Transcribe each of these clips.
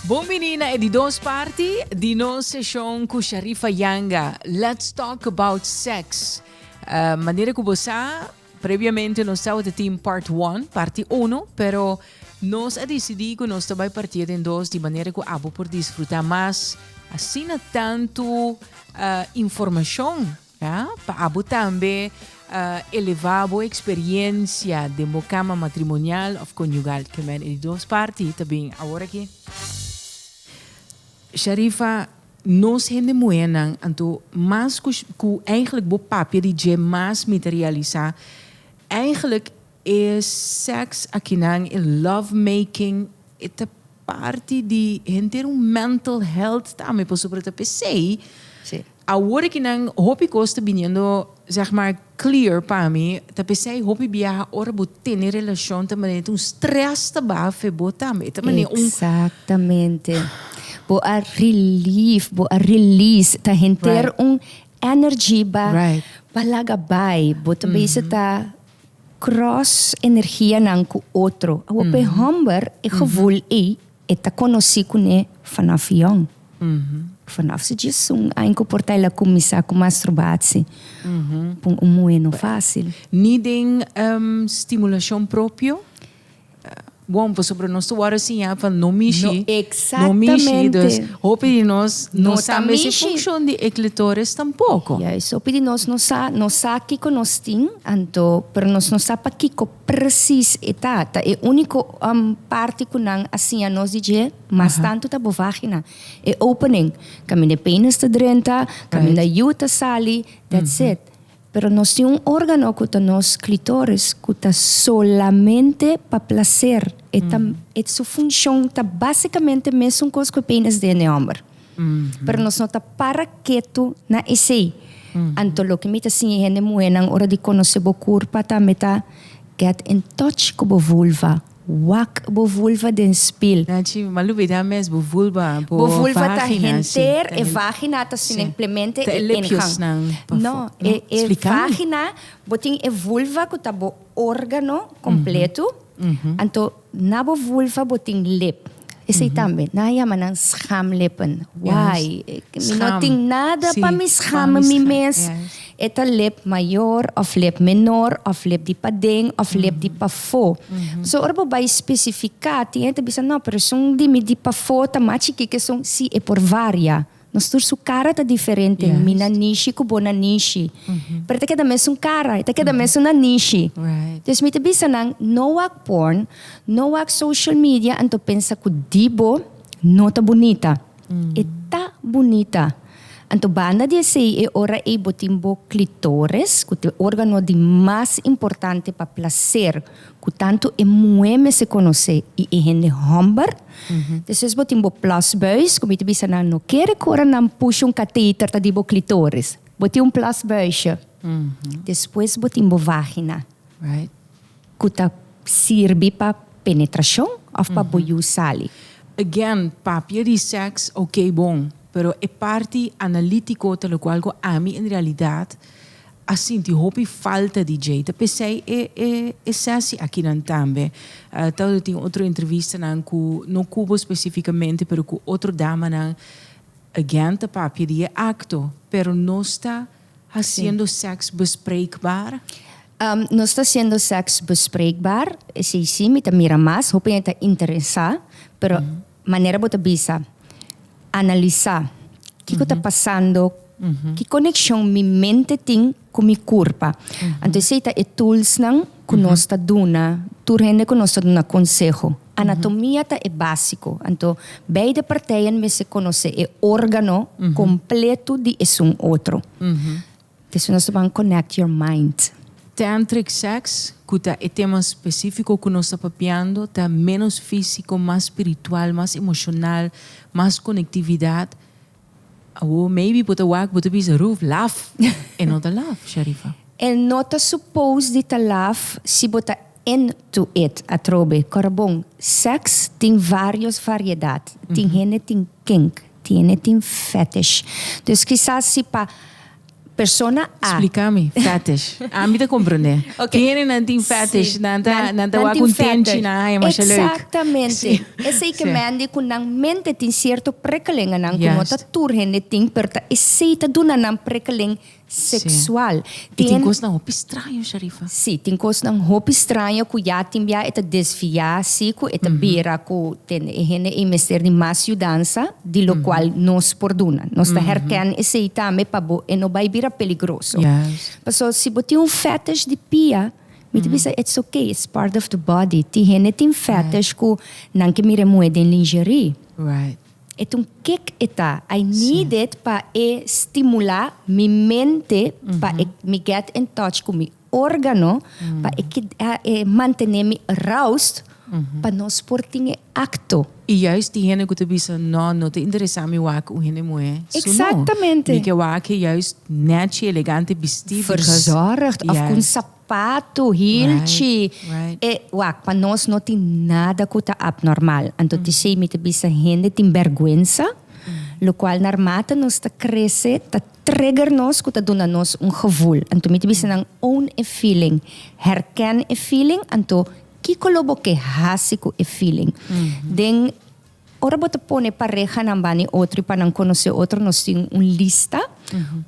Bom menina, é de duas partes de nossa sessão com Sharifa Yanga. Let's talk about sex. Maneira que você previamente nós estávamos de team part 1, parte 1, pero nós decidimos que nós vai partir em dois de maneira que abo por desfrutar mais assim tanto informação, para abo também elevar a experiência de uma cama matrimonial ou conjugal que é de duas partes também agora aqui. Sharifa, nós gente moenan, então, mais que eigenlijk bo papier die mais materializar, eigenlijk é seks aqui não é lovemaking, é parte de gente mental health também, por sobre a PC. Sim. Agora que não, hope costa vindo, zeg maar, clear para mim, a PC hope viaja ora bo ter relação também, stress também, bo também, Exatamente. Bo a relief, bo a release, ta henter energy ba palagabay, bo ta bisa ta cross energia ng ku outro. Awo pe humber, e gevoel ta konosi ko ne vanaf jong. Vanaf se dias ein comportai la kumisa com masturbatie. Pong umuwi no fácil. Needing stimulação próprio. Bom, sobre nós tu agora sim, não mexi. Exatamente. Hope de nós não sabe se funciona de clitóris tampouco. Yes, hope de nós não sabe que nós tem, anto, pero nós não sabe que precis etata. É único parte que não assim a nós dizer, mas tanto tá bo vagina. É opening, caminho de penis ta drenta, caminho da yuta sali, that's it. Pero nós temos órgano que está nos clitóris que está solamente para placer. E sua função está basicamente mesmo coisa que o pênis de homem. Pero nós não está para quieto na esse. Então, o que me está assim, é na hora de conhecer o corpo, está get in touch com a vulva. Wak bo vulva den spil. Nachi, malubida mes bo vulva, bo vulva ta henter e vagina ta simplemente ingang. No, e vagina boting e vulva ko ta bo órgano completo. Anto na bo vulva boting lip. Esse também, na yaman ang schaamlippen. Why? Minoting nada pa mi schaam mi mes. Eta lip maior of lip menor of lip di padeng of lip di pafo. So orbo by specificati, enta bisa no, pero sung di mi di pafo tamachi que sung si e por varia. Nos tur su cara ta diferente, mina nishi ku bona nishi. Pero te queda mesmo cara, te queda mesmo na nishi. Right. Dus mi te bisa nang no wak porn, no wak social media, anto pensa ku dibo no ta bonita. Eta bonita. Anto banda de sei e ora e botimbo clitores, que o órgano de mais importante para placer, que tanto e mueme se conhece e hende humber. Depois botimbo plasbuis, como te bisa na no quer cora nam puxa catéter ta dibo clitores. Botim plasbuis. Depois botimbo vagina. Right. Que ta sirve para penetração ou para boiu sali. Again, papier de seks, ok, bom. Pero é parte analítico pelo qual a mim, em realidade, assim, te hopi falta de jeito. Pensei, é sessi aqui não também. Então, tem outra entrevista, não Cuba especificamente, pero com outra dama, não, again, te papi de acto, pero não está fazendo sexo bespreekbaar. Não está sendo sexo bespreekbaar. Sim, me mira mais, hopi está interessar, pero maneira bota bisa. Analisar o que está passando, que conexão minha mente tem com minha corpo. Então, se está tools não que nós está dando, turhende que nós está dando conselho. Anatomia é básico. Então, beide partidas me se conhece é órgano completo de um outro. Então, nós vamos connect your mind. Tantric sex, que é tema específico que nós estamos papiando, está menos físico, mais espiritual, mais emocional, mais conectividade. Ou maybe put a wak, put a piece of roof, laugh. E não tá laugh, Sharifa. E não tá supposed de tá laugh se botar into it, a trobe. Carbon, sex tem várias variedades. Tem gente tem kink, tem fetish. Dus quizás se pa persona A. Explica-me, fetish. Me te compreender. Okay. Tiene nanting fetish, Sim. nanta wa contente na é mais leuk. Exatamente. Sim. Essa aí que Sim. mande com nang mente tem certo prikkeling nang Juist. como ta turhen de ting per ta aceita do nang prikkeling sexual. E tem coisa não, estranho, Sharifa. Sim, tem coisa nang hopi estranho que já tem bia eta desviar si ku eta bira ku ten hene e mester de mais dança de lo qual nos perdona. Nos ta herken aceita me pabo e no vai bira peligroso. Yes. So se botar fetish de pia, me bisa it's okay, it's part of the body. Ti hene tem fetish ku nang que me remoe de lingerie. Right. Et um kick eta. I need it pa e stimular mi mente, pa e me get in touch com mi órgano, pa e mantener mi aroused, pa nos porting acto. E juist diegene que te bisa no te interessa me wak o hene moe. Exatamente. Me que wak juist net elegante vestido. Verzorgd, of com sapato, hieltje. Right. E wak, pa nos não tem nada que tá abnormal. Então te sei me te bisa gente tem vergüenza, lo qual narmata nos ta cresce, ta trigger nos, que ta dona nos gevoel. Então me te bisa nang own a feeling, herken a feeling, então kikolobo que hasico a feeling. Den ora bota pone pareja nang bani outro para não conhecer outro nos tem lista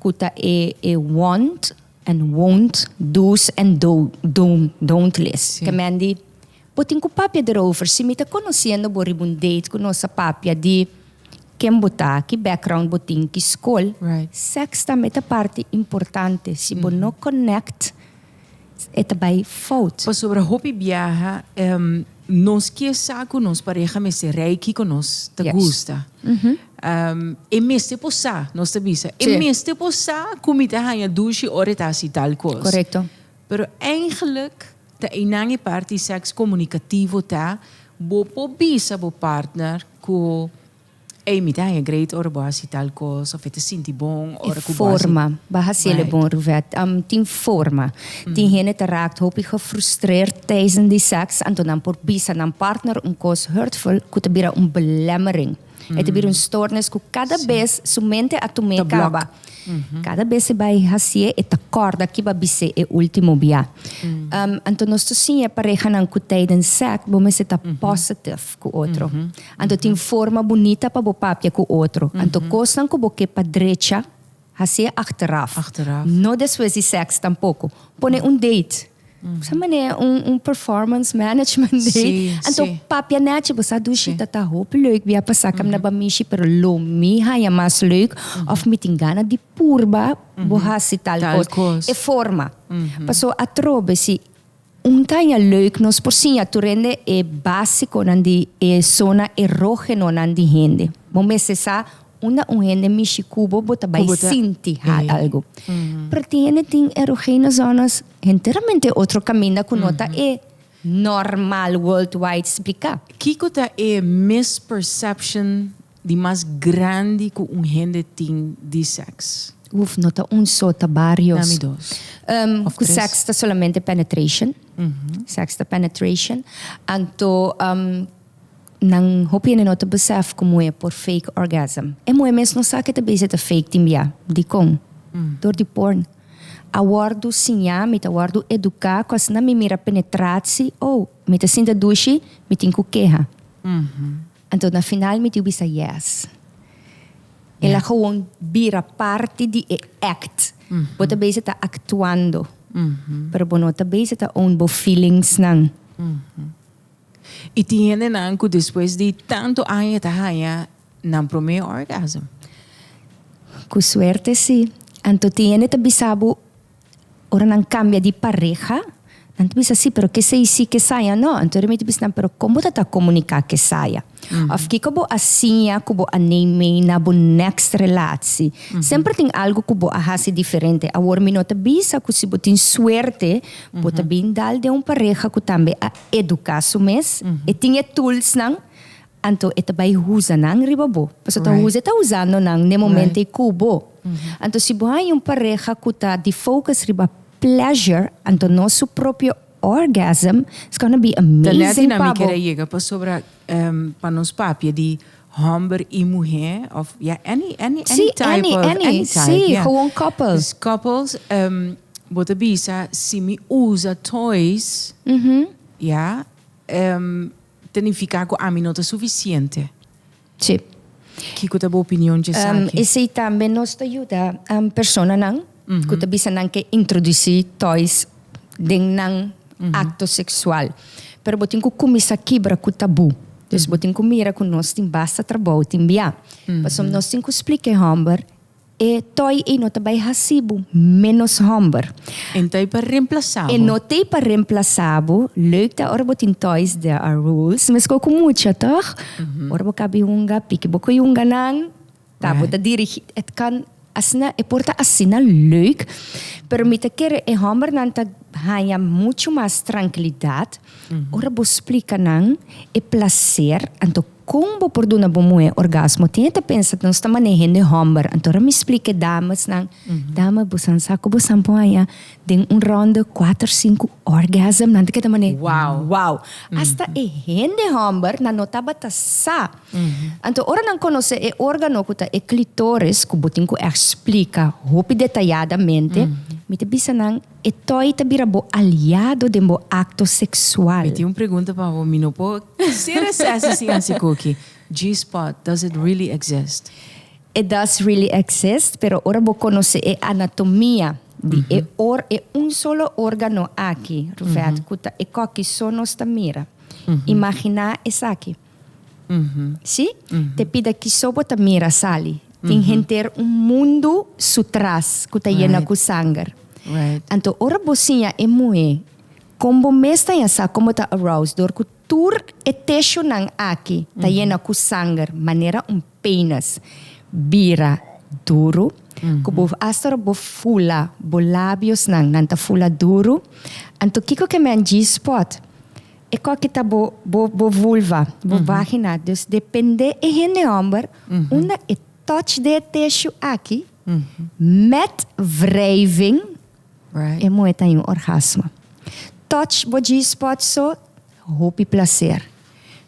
que ta e want and won't, do's and don't list. Sim. Que mandi, botin ko papia erover, se me tá conhecendo boribun date com nossa papia de quem botar, que background botin, que school. Right. Sex também é parte importante. Se você não connect, é também fout. Pas sobre hobby viaja, nos que saco nos pareja me se reiki con nos te Yes. gusta. E meste posa, nos te bisa. E Sim. meste posa, comita hanya douche orientatie tal coisa. Correcto. Pero eigenlijk, de enange parte seks comunicativo ta, bo po bisa bo partner ko me dá great or boasi tal coisa, of te sinti bom or E forma. Bahasele Right. bom, Ruvet. Tem forma. Die hene te raakt, hoop ik gefrustreerd tijdens die seks. En dan por bisa ng partner cos hurtful, kuta bira belemmering. Het bira stoornis, ku cada vez sumente a tu me Te block. acaba. Cada vez se vai hasie et acorda que ba bise e último bia. Anto nos to sim pareja ng ku tijdens seks, bo me se ta positive ku outro. Anto tem forma bonita pa bo papia ku outro. Anto kostan ku bo que pa derecha, hasie achteraf. Achteraf. No después de seks tampoco. Pone date. Sa maneira performance management date. Sim, Anto sim. papia netje, bo sa dushi tata hoop leuk bia pasakam na ba mishi pero lo mi haya mas leuk of mitingana di purba bo hasi tal Tal cos. cos. E forma. Paso atrobe si tanya leuk nos por sinha turende e básico nandi e zona erógeno nandi hende. Bo me se sa hende mishi kubo bota bai Kubo ta- sinti algo. Pero tiene erogene zonas enteramente outro caminho que nota é normal worldwide explicar. Kiko ta misperception die mais grande que gente tem de seks. Uf, nota só vários. Nami dos. Of Que tres. sex tá solamente penetration. Sex tá penetration. Anto nang hopi na nota besef como é por fake orgasm. É moe mesmo não sabe que também é fake timbia. Di kong. Door die porn. Awardo sinha, met awardo educar, quase na me mira penetratie, met a sinta douche, met in kukeha. Então, na final, met u bisa yes. Ela gewoon bira parte di act. Bota base ta actuando. Pero bonota base ta own bo feelings nang. E tiene nanco depois de tanto anos ta haya nan primeiro orgasmo. Com suerte, sim. Anto tiene ta bisabo, ora não cambia de pareja. Anto bisa sim, pero que sei sim que saia, não. Anto remete bisa, pero como ta comunicar que saia? Of que bo assim, como a name na bo next relatie. Sempre tem algo que bo ahasi diferente. A war minota bisa, que se bo tem suerte, bo ta bin dal de pareja que também a educar sumes, e tinha tools nang, anto eta bai usa nang ribabo. Paso ta Right. usa ta usando nang ne momento Right. kubo. Anto si bo hay pareja que ta di focus riba pleasure, anto nosso próprio orgasm, it's gonna be Danet amazing na mi pabo. querer llegar para sobre para nos papia de hombre e mulher, of any Sim, type of any type. Sim, yeah. gewoon couple. Dus couples, bota bisa, se me usa toys, ja, significa que a mim não é suficiente. Sim. Que é a boa opinião de E se também nos ajuda a pessoa não, que bisa não que introduzir toys dentro ng acto sexual. Pero botin ko kumisa quebra com tabu. Dus botin ko mira com nós tem basta trabalho, tem bia. Pasom nós tem ko explique homber e toy e nota bay hasibo menos homber. Então é para reemplaçar. E nota é para reemplaçabo, leuk da ora botin toys there are rules, mas ko kumucha toch? Ora bo kabi hunga, piki bo ko hunga nang, tabo da dirige, het kan asna e porta asina leuk, pero mita kere e homber nanta hanya mucho más tranquilidad. Ora bo explica nang e placer, anto como por duna bo moe orgasmo. Tenta pensa nós ta manejando homber, anto ora me explica damas nang, dama bo san sako bo sampo hanya den ronde 4-5 orgasm nanta kita mane. Wow. Hasta e hende homber na notaba ta sa. Anto ora nang conoce e órgano kuta e clitoris, kubutin ko explica hopi detalladamente. Mita bisa nang ito'y tabirabo aliado de mo acto sexual. Eu tenho uma pergunta para o Minopo. Ser assim assim cookie. G-spot, does it really exist? It does really exist, pero ora bo conoce e anatomia di e un solo órgano aqui, Rufet, kuta e koki sonos tamira. Imagina es aqui. ¿Sí? Te pida que sobo tamira sali. Tem gente mundo sutras kuta llena ku sangar. Right. Anto ora bosinha e moe, como mesta yasa como ta aroused, dor ku tur e tesho nang aki, ta yena ku sangar, manera penis, bira duro, kubo astor bo fula, bo labios nang, nanta fula duro, anto kiko ke men G-spot, e ko kita bo vulva, bo vagina, dus depende e hende homber, una e touch de tesho aki, met wrijving, Right. e moe tem um orgasmo. Touch bo G-spot so, hopi placer.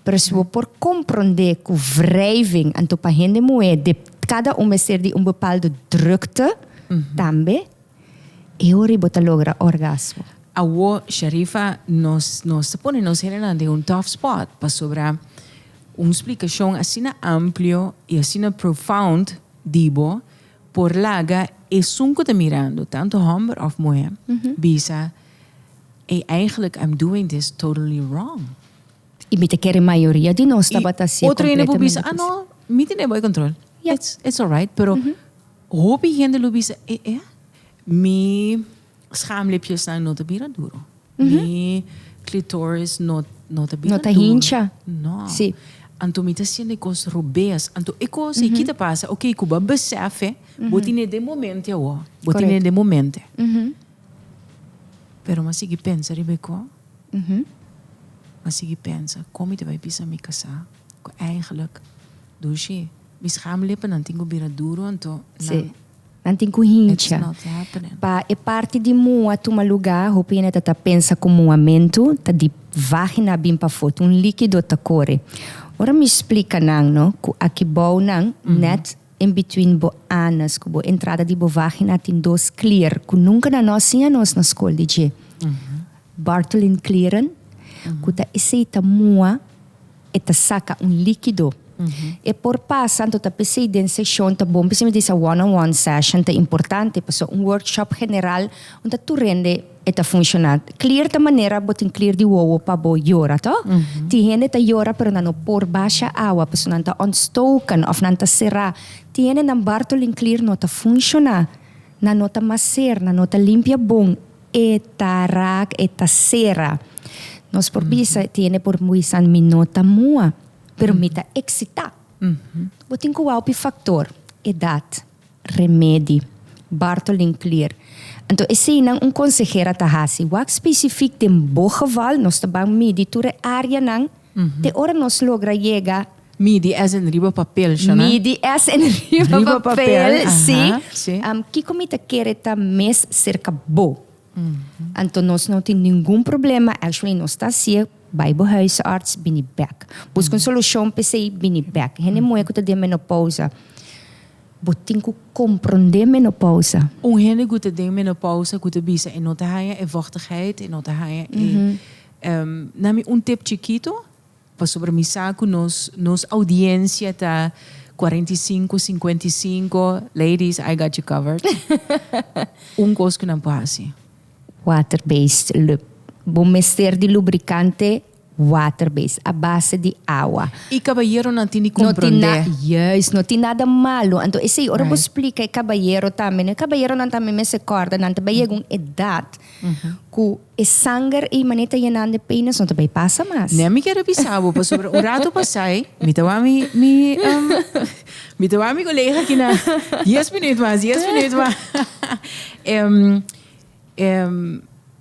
Pero se você por compreender que wrijving, anto pa hende moe, de cada ser de bepaalde drukte, também, e ori bota logra orgasmo. Awo, Sharifa, nos pone nos de un tough spot para sobre una explicación así amplio y así profound, dibo, por laga e sunko te mirando, tanto hombre of mulher, bisa, e eigenlijk I'm doing this totally wrong. E me te quer a maioria de nós estava assim. Outro ainda bisa, no, me tem boy control. Yeah. It's alright, pero hopi gente lo bisa, mi schaamlipjes zijn not te bira duro. Mi clitoris not te bira Nota duro. hincha. No. Sim. Anto mita siya cos rubeas. Anto iko se kita pasa, okay, kuba besefe, botine de momente awo. Botine de momente. Pero mas sige pensa, Rebecca. Mas sige pensa, kom je erbij pisa mi kasa? Eigenlijk, doe je. Mi schaamlippen, dan tingo bira duro, anto. Sim. Nanti ku It's hincha. not happening. Pa e parte de mua tu lugar, hopina tata pensa como amento, ta di vagina bim pa foto, un líquido ta corre. Ora me explica nang, no, ku aqui bom nang, net in between bo anus, ku bo entrada di bo vagina tin dos clear, ku nunca na nosinha nos na school DJ. Bartolin clearen, ku ta aceita mua, e ta saca un líquido. E por passando ta pensei den session ta bom, pensei dessa one-on-one session ta importante, passo un workshop general onde tu rende eta funcionar. Clear ta maneira botin clear di wowo pa bo yora to. Ti hene ta yora pero nano por baixa água, passo nanta onstoken of nanta será. Ti hene nan Bartolin clear no ta funciona. Nano ta macer, nano ta limpia bom, eta rak, eta sera. Nos por bisa tiene por muisan minota mua. Pero me está excitado. Botin ko wow pi factor, edad, remédio, Bartolin clear. Então, esse nang um consejera tahasi, wak specifiek den bogeval, nos tabang midi, ture área nang, te ora nos logra llegar. Midi as in riba papel, siya na? Midi as en riba papel, Aha, sí. Kiko me te quer ta mes cerca bo. Então, nós não tem nenhum problema, actually, nós está assim, bij de huisarts, ben je back. Busca een solution per se, ben je back. Hene moe que de menopausa. Botinko comprende menopausa. Onhene goede ding menopausa, goede bisa. En nota haya e vochtigheid, en nota haya nami un tip chiquito, pa sobre mi saco nos audiencia ta 45, 55, ladies, I got you covered. Un cos que não passa. Water-based lube. Bom mester de lubricante water-based, a base de água. E caballero não tem Não compreender. não tem nada malo. Então, esse ora Right. explica caballero também. Caballero não também me se corda, não também é uma idade que é sangue e maneta yenando de penas, não também passa mais. Nem me quero pisar, pa sobre um rato passai, me tawa mi colega aqui na 10 minutos mais, 10 minutos mais.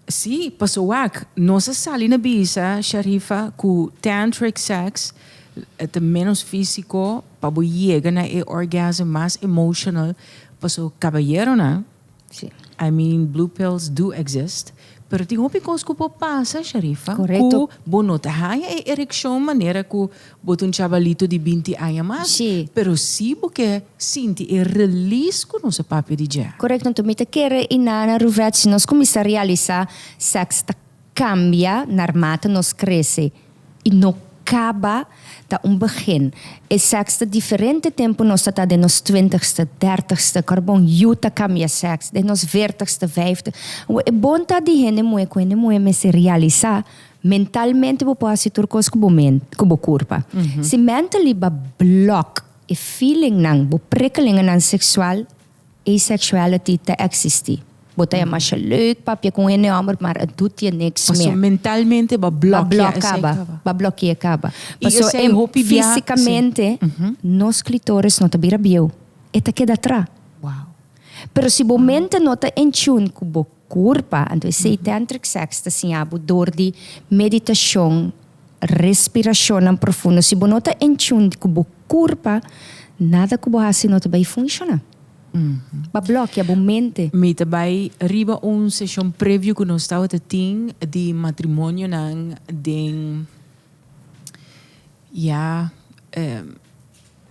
Sim, passou aqui. Nossa sala na bisa, Sharifa, com tantric sex, é menos físico, para chegar na orgasmo mais emotional, passou caballero, né? Sim. I mean, blue pills do exist. Pero tem hopi coisa que passa, Sharifa. Correto. Que bonota haya e ereção maneira que botam um chavalito de 20 anos mais. Sim. Pero se porque sinti e release com nosso papel de já. Correto, então me te quer e na ruvet, se nós começar a realizar, sexta cambia, naarmate nós cresce e não acaba da begin. E sexta diferente tempo nós está de nos 20ste, 30ste, carbon juta cambia sex, de nos 40ste, 50ste. E bom tá de hene moe, ko hene moe me se realizar mentalmente bo pasi turcos kubo kurpa. Se mentally ba block e feeling nang bo prikkeling nang seksual asexuality te existi. Bota je maar leuk, papje kon je amor, maar het doet je niks Passo meer. mentalmente ba Bloqueia acaba. E eu Passo sei, hopi bia- fisicamente, nos clitoris não te bira bio. Eta queda atrás. Wow. Pero si momento não te in tune com bo corpo, então esse tantric sex te sinabo door die meditação, respiração profunda. Si bo não te in tune com bo corpo, nada que bo assim não te vai funcionar. Ba bloqueia bo mente. Me também riba sessão preview que nós estava tendo de matrimônio nang den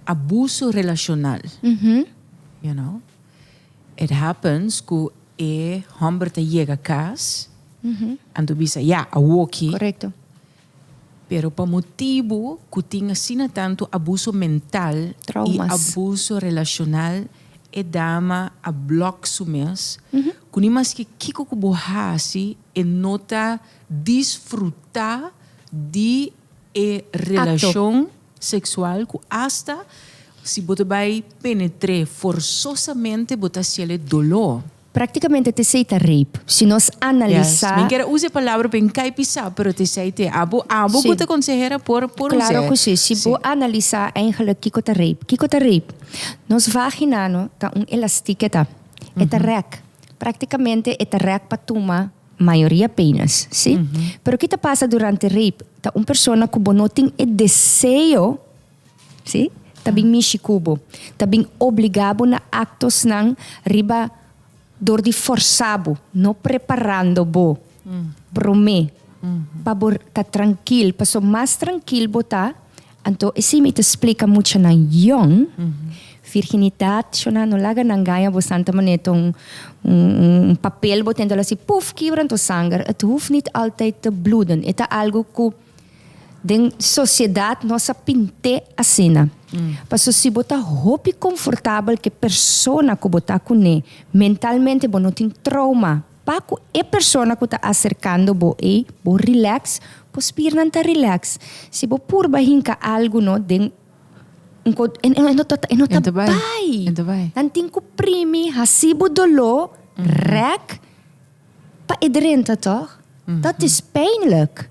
abuso relacional. You know, it happens que e homem te chega a casa, ando bisa a walkie, Correcto. pero por motivo que tinha sina tanto abuso mental Traumas. e abuso relacional e dama a block sumes, que nem mais que kiko que borrasi e nota desfrutar de relação sexual que hasta se você vai penetrar forçosamente você se dolor. Praticamente te aceita rape. Se nós analisar... Yes. Quero usar a palavra bem caipisa, pero te sei te abo Sim. que te consejera por Claro que sim. Se você analisar eigenlijk kiko te rape. Kiko te rape. Nos vagina no, tá elastiek eta. Eta rek. Praticamente eta rek patuma maioria penas, sim? Pero o que passa durante rape? Tá persona que não tem o desejo, sim? Tá bem michikubo. Tá bem obrigado na actos nang riba door die forçado, não preparando bo, brome, para estar tranquilo, para ser mais tranquilo botar. Então, esse me te explica muito na young, virginidade, chona no laga nang gaya bo santa maneto papel botendo assim, puf, quebrando sangue. Het hoeft niet altijd te bloeden. Het is algo que den sociedade nossa pinte a cena. Passo se botar roupa confortável que persona que botar com ne mentalmente bo não tem trauma. Paco é persona que está acercando bo relax, bo spir não tá relax. Se bo por bahinka algo no den Enta bai. vai. Dan tem que primi hasibo dolo rek pa iedereen toch? Dat is pijnlijk.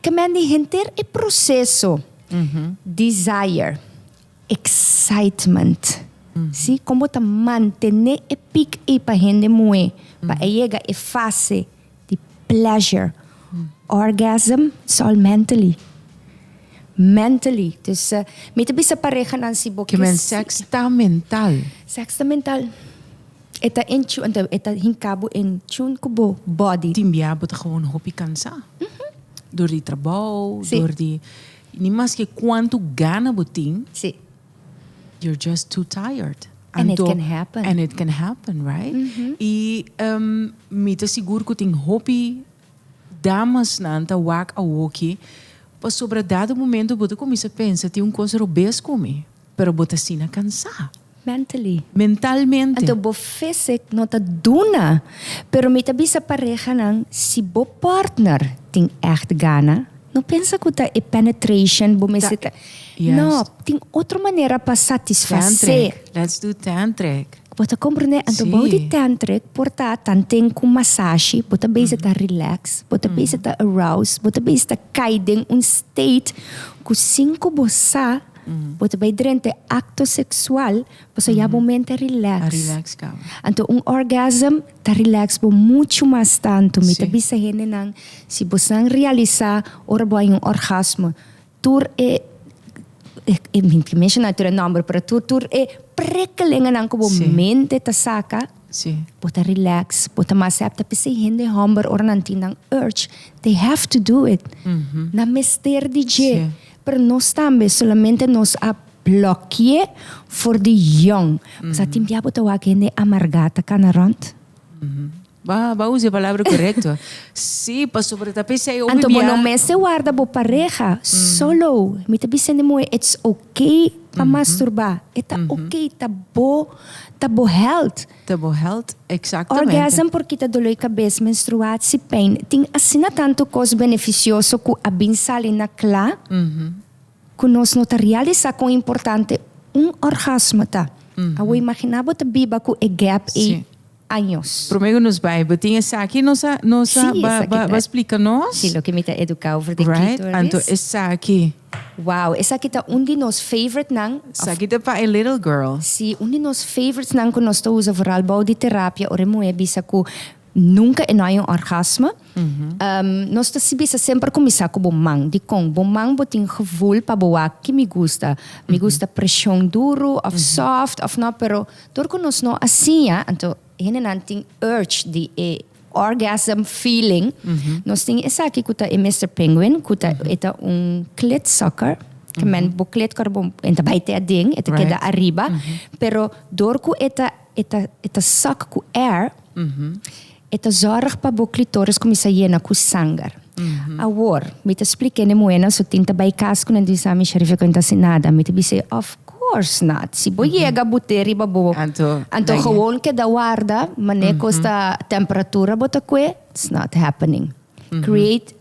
Que men die hinter e processo. Desire, excitement. Si, como te mantener e pic e pa hende moe. Pa llega e fase de pleasure. Orgasm, it's all mentally. Mentally. Dus, met bisa pareja nan si bo Que men seks tá mental. Sexta mental. Eta in tune, eta hinkabo in tune kubo body. Timbia bota gewoon hopi kansa. Door die trabalho, Sim. door die... Niet mais que quanto gana botin, Sim. you're just too tired. And it can happen. And it can happen, right? E me te seguro que tem hobby damas nanta wak a woki, pa sobre dado momento você começa a pensar tem coisa robês comigo, pero você se na cansar. Mentally. Mentalmente. Anto bo physic nota duna. Pero mita bisa pareja nang si bo partner ting echt gana. Não pensa que tá é penetration, bo me sita. Yes. Não, tem outra maneira para satisfazer. Tantric. Let's do tantric. Bota compreender, anto Sim. bom de tantric, porta tanten com massagem, bota base tá relax, bota base tá arouse, bota base tá cair um state com 5 bossa, bota bem durante acto sexual, você já momento relax. A relax ka. Anto orgasm tá relax bo muito mais tanto, me Sim. tá bisa hene nang si bosang realizar ora bo yung orgasmo, tur mention na tur number para tur prikkelingan ang kubo Sim. mente ta saka, Sim. bota relax, bota masep, tapi si hindi humber or nanti ng urge, they have to do it. Na mister DJ. Sim. Pero nós também solamente nos a bloquear for the young. Sa timbiabo tawag hindi amargata ka na ront. Ba use a palavra correta. Sim, pa sobre tapé sei o Anto mo no bibia. mese guarda bo pareja, solo. Mita bisen mo, it's okay pa masturba. Eta okay, tabo health. Tabo health, exactamente. Orgasm porque ta doloy cabeça, menstruatie, pain. Ting asina tanto cos beneficioso ku abin sali na kla. Ku nos nota realiza kung importante orgasmo ta. Awo imaginabo ta biba ku e gap Sim. años. Prometo nos vai, botinha essa aqui nossa Sim, essa aqui tá. explica nós. Sí, lo que me ta educar over the Right? clitoris. Anto essa aqui. Wow, essa kita um de nos favorite nang Essa aqui tá para a little girl. si um de nos favorites nang ko nos to usa vooral bouw die terapia ore mo e bisa ku nunca e não orgasmo. Nós ta si bisa sempre começar com bomang. Di kong bomang boting gevoel pa boak que me gusta. Me gusta pressão duro of soft of não, pero door ko nos no asia anto hene nanting urge di orgasm feeling. Nós ting essa aqui kuta e Mr. Penguin kuta eta clit sucker. Que men buklet kar bom enta baite a ding eta Right. queda arriba. Pero door ku eta sak ku air. Eta zorg pa bo clitoris komisa jena ku sangar. Awor, me te explique ne moena so tinta by casco na disami sheriff ko inta sinada. Me te bise of course not. Si bo yega buteri ba bo. Anto Gewoon ke da warda, maneko sta temperatura bota kwe, it's not happening. Create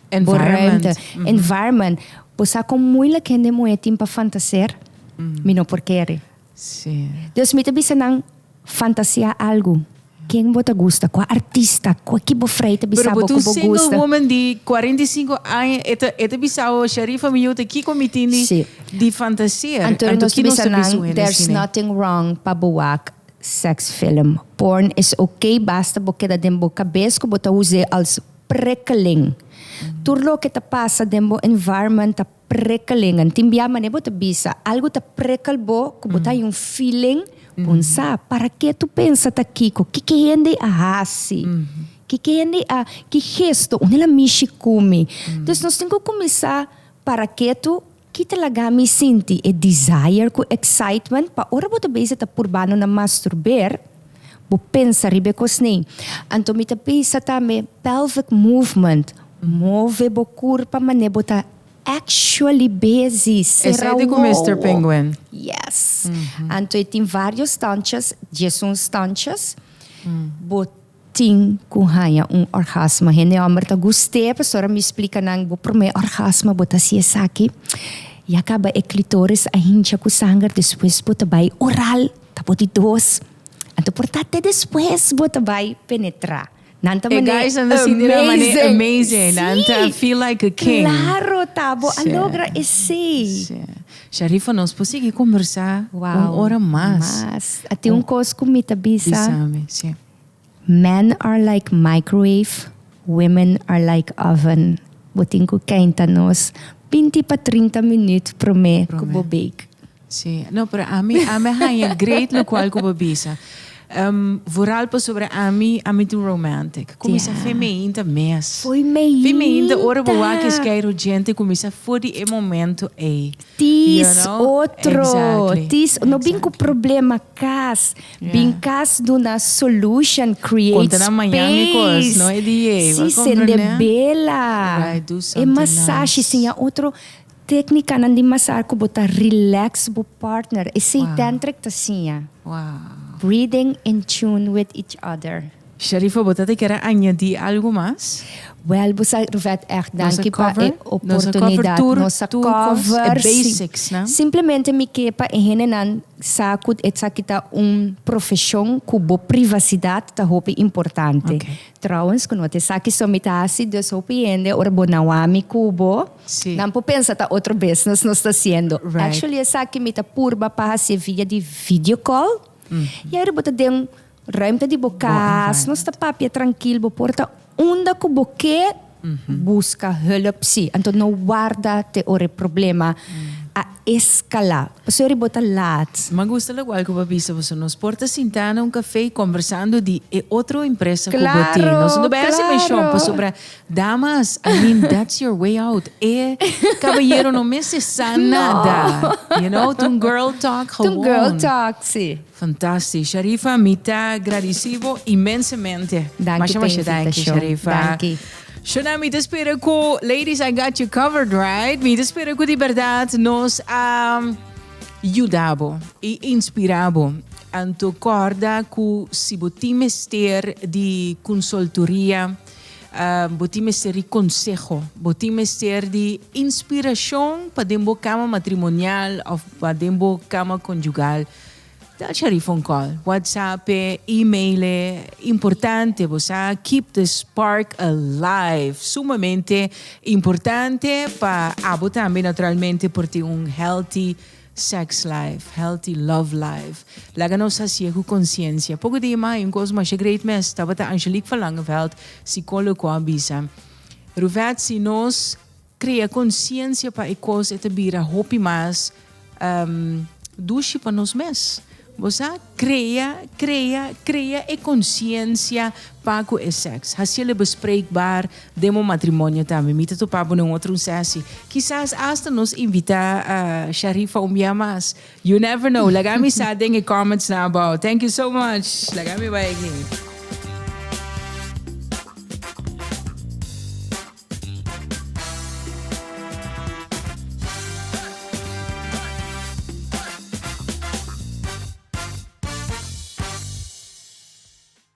environment. Environment. Posa com moeilijk hende moe timpa fantaseer. Mino porquere. Sim. Dus me te bise nang fantasia algo. Quem bota gusta? Qual artista? Qual que bo freita Pero bisabo botu que bo single gusta? woman de 45 anos, eta bisao sherifa miúda aqui comitini Sim. de fantasia. Antônio nos que não bisa sabe nang, isso there's nothing wrong pa buwak sex film. Porn is okay, basta bo queda dembo cabeça ko bota use als prikkeling. Turlo que ta passa dembo environment ta prikkelingan. Timbia mane bota bisa. Algo ta prikkel bo, ko bota yung feeling. Unsa, para que tu pensa ta kiko? Que hende a hasi? Que hende a que gesto? Unela mishi kumi. Dus nós temos que começar para que tu kita lagami sinti e desire ku excitement pa ora bota beza ta purbano na masturber. Bo pensa ribe kosni. Anto mita pisa tame pelvic movement. Move bo kurpa mane bota actually busy. Essa é com Mr. Penguin. Yes. Anto tem vários stanchas, 10 stanchas. Boting kuhaya orgasmo. Hene amerta guste, pastora me explica nang bo por me orgasmo bota si esaki. E acaba e clitoris a hincha ku sangar depois bota bai oral, tapoti dos. Anto portate depois bota bai penetrar. Nanta Hey mane guys, anda assim de maneira amazing. Nanta feel like a king. Claro, tabo. Sim. Alogra esse. Sharifa, nós podemos conversar uma hora mais. Mas, até coisa comita bisa. Bisame, sim. Men are like microwave, women are like oven. Botin ko kainta nos 20 pa 30 minutos pro me kubo bake. Sim. Não, para a mim há great lo qual como bisa. Vooral pa sobre ami tu romantic. Começa feminina mes. Foi meio. Feminina, ora boa que esqueiro gente começa fora e momento aí. Tis outro. Exactly. Tis, no bingo problema cas. Binkas do na solution create Conta na manhã me coisa, não é dia. Si sende bela. Right, do E something massagem, nice. sim, outro técnica não de massagem que bota relax bo partner. E sei tantric ta sim. Wow. Breathing in tune with each other. Sharifa, botate quer añadir algo mais? Well, busa Ruvet echt danke pa cover? e oportunidade. Nossa cover, basics, né? Simplesmente me kepa e henenan sakut et sakita profissão cubo privacidade ta hopi importante. Okay. Trouwens, quando te saki somitasi dus hopi ende ora bonawami cubo. Sim. Não po pensa ta outro business nos está sendo. Right. Actually, saki mita purba pa se via de video call. E aí bota den ruimte de bokas, nos está papia tranquilo, bo porta onda ku boke busca hulp si. Anto no guarda te ore problema a escala. Pasori bota laat. Me gusta lo igual que babisa, você nos porta sentando um café conversando de outra empresa que Claro, bote. Nós não bem assim me claro. chama sobre damas. I mean, that's your way out. Caballero não me cessa nada. You know, tum girl talk, Tum girl talk, si. Fantástico. Sharifa, me está agradecido imensamente. Danke Mas pela danke, invitação. Sharifa. Danke. Shona, me espero que, ladies, I got you covered, right? Me espero que de verdade nos ajudamos e inspiramos. Anto corda que se botimos ter de consultoria, botimos ter de consejo, botimos ter de inspiração para dentro cama matrimonial ou para dentro cama conjugal. Dá Sharifa um call, WhatsApp, e-mail, importante, você keep the spark alive, sumamente importante para abo também naturalmente por ter healthy sex life, healthy love life. Laga nos com consciência. Pouco de mais, um coisa mais great mess, estava a Angelique Verlangenveld, psicólogo abisa. Ruvet, se nós cria consciência para a coisa, é também hope mais duche para nós mesmos. Você cria e consciência para o sexo. Assim ele bespreekbaar demo matrimônio também. Mita to papo num outro sessie. Quizás hasta nos invita a Sharifa mais. You never know. Lagami sa ding comments na about. Thank you so much. Lagami ba